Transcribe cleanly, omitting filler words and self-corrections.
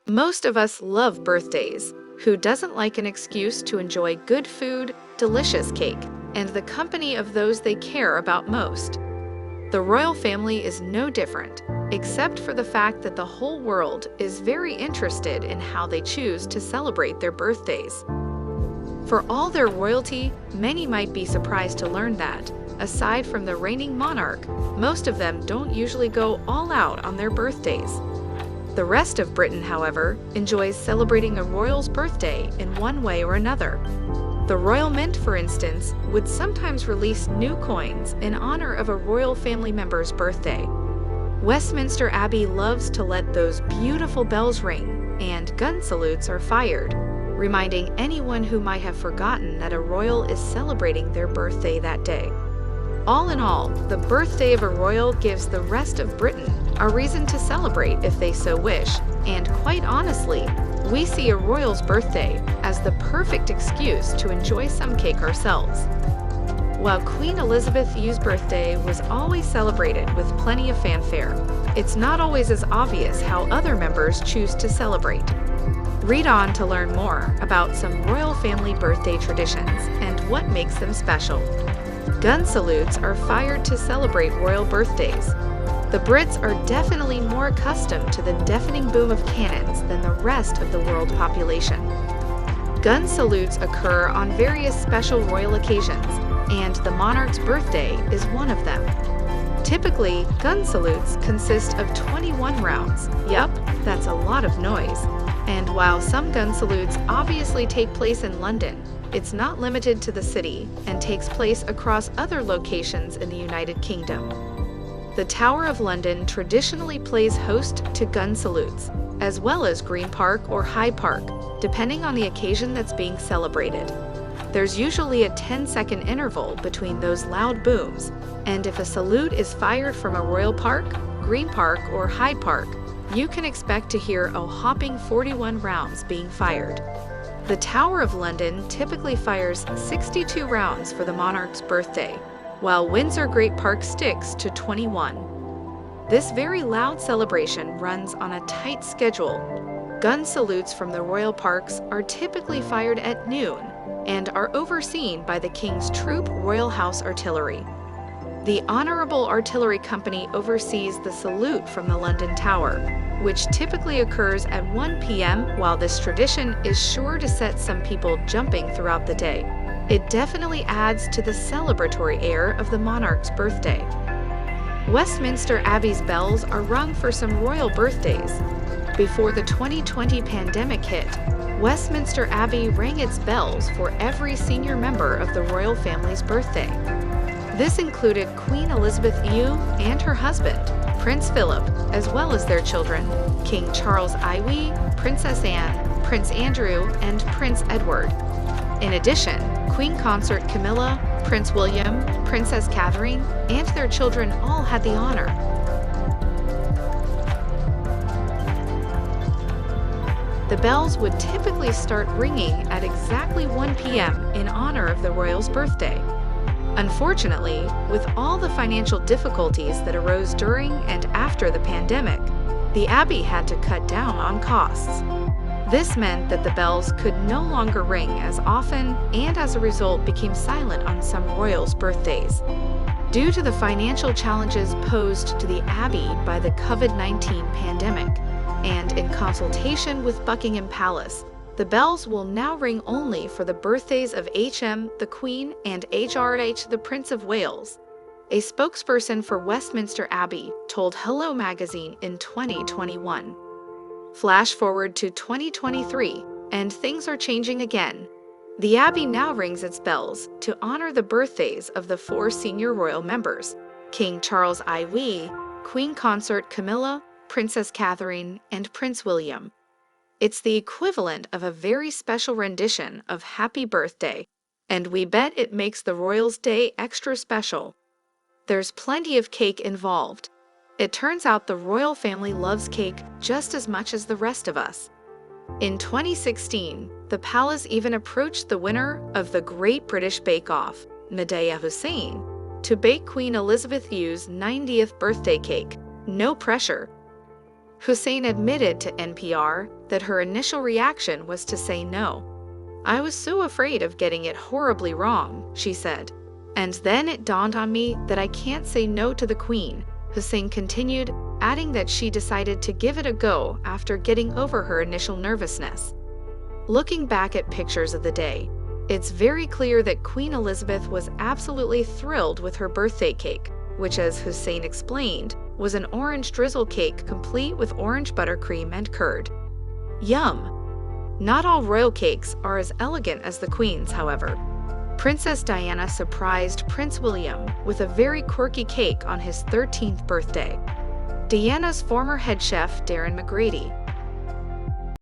Most of us love birthdays. Who doesn't like an excuse to enjoy good food, delicious cake, and the company of those they care about most? The royal family is no different, except for the fact that the whole world is very interested in how they choose to celebrate their birthdays. For all their royalty, many might be surprised to learn that, aside from the reigning monarch, most of them don't usually go all out on their birthdays. The rest of Britain, however, enjoys celebrating a royal's birthday in one way or another. The Royal Mint, for instance, would sometimes release new coins in honor of a royal family member's birthday. Westminster Abbey loves to let those beautiful bells ring, and gun salutes are fired, reminding anyone who might have forgotten that a royal is celebrating their birthday that day. All in all, the birthday of a royal gives the rest of Britain a reason to celebrate if they so wish, and quite honestly, we see a royal's birthday as the perfect excuse to enjoy some cake ourselves. While Queen Elizabeth II's birthday was always celebrated with plenty of fanfare, it's not always as obvious how other members choose to celebrate. Read on to learn more about some royal family birthday traditions and what makes them special. Gun salutes are fired to celebrate royal birthdays. The Brits are definitely more accustomed to the deafening boom of cannons than the rest of the world population. Gun salutes occur on various special royal occasions, and the monarch's birthday is one of them. Typically, gun salutes consist of 21 rounds. Yup, that's a lot of noise. And while some gun salutes obviously take place in London, it's not limited to the city and takes place across other locations in the United Kingdom. The Tower of London traditionally plays host to gun salutes, as well as Green Park or Hyde Park, depending on the occasion that's being celebrated. There's usually a 10-second interval between those loud booms, and if a salute is fired from a royal park, Green Park, or Hyde Park, you can expect to hear a whopping 41 rounds being fired. The Tower of London typically fires 62 rounds for the monarch's birthday, while Windsor Great Park sticks to 21. This very loud celebration runs on a tight schedule. Gun salutes from the royal parks are typically fired at noon and are overseen by the King's Troop Royal House Artillery. The Honourable Artillery Company oversees the salute from the London Tower, which typically occurs at 1 p.m. While this tradition is sure to set some people jumping throughout the day, it definitely adds to the celebratory air of the monarch's birthday. Westminster Abbey's bells are rung for some royal birthdays. Before the 2020 pandemic hit, Westminster Abbey rang its bells for every senior member of the royal family's birthday. This included Queen Elizabeth II and her husband, Prince Philip, as well as their children, King Charles Iwi, Princess Anne, Prince Andrew, and Prince Edward. In addition, Queen Consort Camilla, Prince William, Princess Catherine, and their children all had the honor. The bells would typically start ringing at exactly 1 p.m. in honor of the royal's birthday. Unfortunately, with all the financial difficulties that arose during and after the pandemic, the Abbey had to cut down on costs. This meant that the bells could no longer ring as often and as a result became silent on some royals' birthdays. Due to the financial challenges posed to the Abbey by the COVID-19 pandemic, and in consultation with Buckingham Palace, the bells will now ring only for the birthdays of HM, the Queen, and HRH, the Prince of Wales. A spokesperson for Westminster Abbey told Hello Magazine in 2021. Flash forward to 2023, and things are changing again. The Abbey now rings its bells to honor the birthdays of the 4 senior royal members, King Charles Iwi, Queen Consort Camilla, Princess Catherine, and Prince William. It's the equivalent of a very special rendition of Happy Birthday, and we bet it makes the royals' day extra special. There's plenty of cake involved. It turns out the royal family loves cake just as much as the rest of us. In 2016, the palace even approached the winner of the Great British Bake Off, Medaya Hussein, to bake Queen Elizabeth II's 90th birthday cake. No pressure. Hussein admitted to NPR that her initial reaction was to say no. "I was so afraid of getting it horribly wrong," she said. "And then it dawned on me that I can't say no to the Queen," Hussein continued, adding that she decided to give it a go after getting over her initial nervousness. Looking back at pictures of the day, it's very clear that Queen Elizabeth was absolutely thrilled with her birthday cake, which, as Hussein explained, was an orange drizzle cake complete with orange buttercream and curd. Yum! Not all royal cakes are as elegant as the Queen's, however. Princess Diana surprised Prince William with a very quirky cake on his 13th birthday. Diana's former head chef, Darren McGrady,